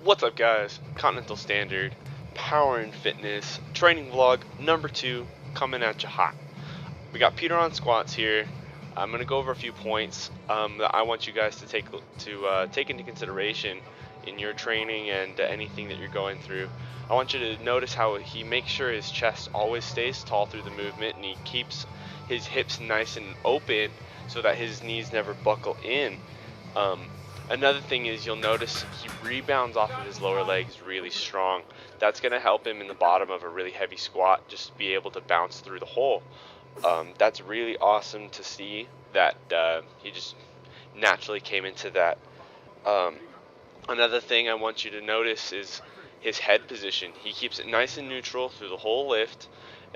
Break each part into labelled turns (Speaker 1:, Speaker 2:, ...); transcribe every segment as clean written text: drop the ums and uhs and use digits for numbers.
Speaker 1: What's up, guys? Continental Standard Power and Fitness training vlog number 2 coming at you hot. We got Peter on squats here. I'm gonna go over a few points that I want you guys to take into consideration in your training and anything that you're going through. I want you to notice how he makes sure his chest always stays tall through the movement, and he keeps his hips nice and open so that his knees never buckle in. Another thing is, you'll notice he rebounds off of his lower legs really strong. That's going to help him in the bottom of a really heavy squat, just to be able to bounce through the hole. That's really awesome to see that he just naturally came into that. Another thing I want you to notice is his head position. He keeps it nice and neutral through the whole lift,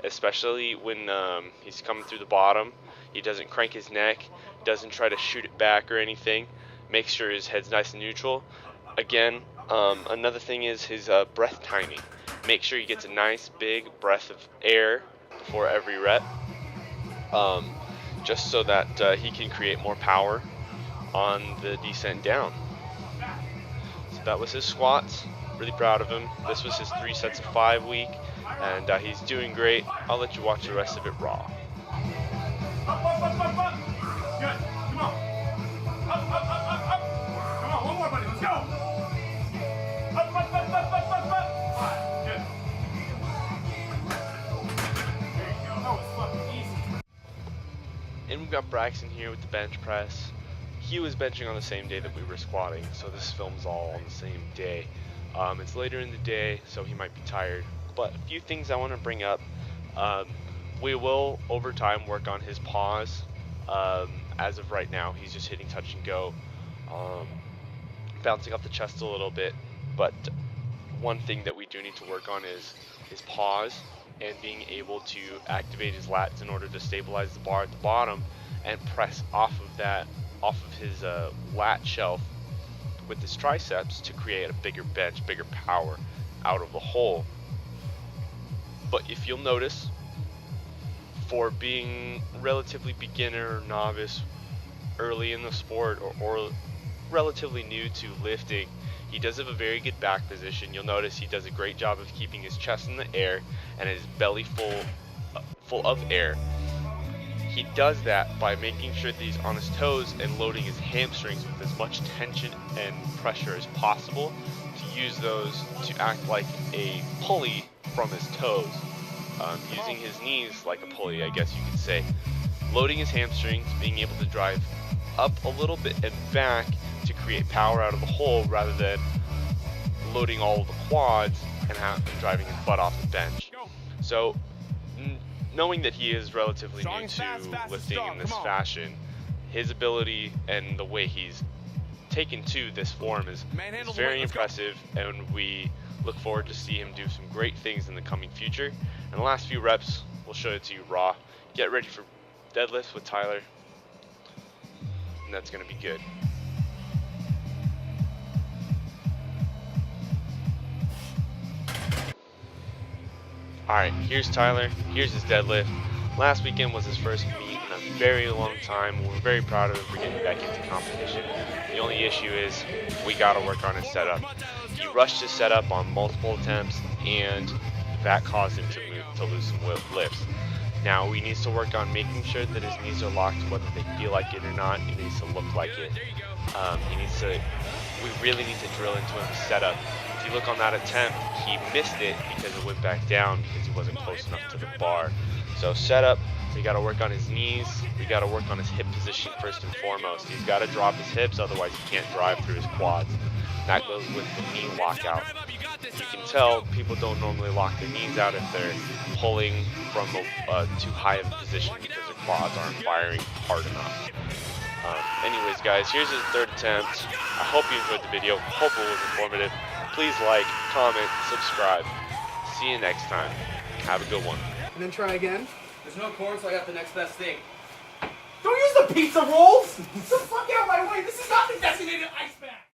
Speaker 1: especially when he's coming through the bottom. He doesn't crank his neck, doesn't try to shoot it back or anything. Make sure his head's nice and neutral. Again, another thing is his breath timing. Make sure he gets a nice big breath of air before every rep, just so that he can create more power on the descent down. So that was his squats. Really proud of him. This was his 3 sets of 5 week, and he's doing great. I'll let you watch the rest of it raw.
Speaker 2: Good. Come on. Up. Come on, one more, buddy. Let's go. Up. Alright, good. There you go. That was fucking easy.
Speaker 1: And we've got Braxton here with the bench press. He was benching on the same day that we were squatting, so this film's all on the same day. It's later in the day, so he might be tired. But a few things I want to bring up. We will, over time, work on his pause. As of right now, he's just hitting touch and go, bouncing off the chest a little bit. But one thing that we do need to work on is his pause and being able to activate his lats in order to stabilize the bar at the bottom and press off of his lat shelf with his triceps to create a bigger bench, bigger power out of the hole. But if you'll notice, for being relatively beginner or novice early in the sport, or relatively new to lifting, he does have a very good back position. You'll notice he does a great job of keeping his chest in the air and his belly full of air. He does that by making sure that he's on his toes and loading his hamstrings with as much tension and pressure as possible, to use those to act like a pulley from his toes. Using his knees like a pulley, I guess you could say. Loading his hamstrings, being able to drive up a little bit and back to create power out of the hole, rather than loading all of the quads and driving his butt off the bench. So, knowing that he is relatively new to lifting in this fashion, his ability and the way he's taken to this form is very impressive, and we look forward to see him do some great things in the coming future. And the last few reps, we'll show it to you raw. Get ready for deadlifts with Tyler, and that's going to be good. Alright, here's Tyler. Here's his deadlift. Last weekend was his first meet in a very long time. We're very proud of him for getting back into competition. The only issue is we got to work on his setup. He rushed his setup on multiple attempts, and that caused him to lose some lifts. Now he needs to work on making sure that his knees are locked, whether they feel like it or not. It needs to look like it. We really need to drill into his setup. If you look on that attempt, he missed it because it went back down because he wasn't close enough to the bar. So setup, we got to work on his knees. We got to work on his hip position first and foremost. He's got to drop his hips, otherwise he can't drive through his quads. That goes with the knee lockout. You can tell people don't normally lock their knees out if they're pulling from too high of a position, because their quads aren't firing hard enough. Anyways, guys, here's his 3rd attempt. I hope you enjoyed the video. Hope it was informative. Please like, comment, subscribe. See you next time. Have a good one.
Speaker 3: And then try again.
Speaker 4: There's no corn, so I got the next best thing.
Speaker 3: Don't use the pizza rolls! Get the fuck out of my way! This is not the designated ice bag!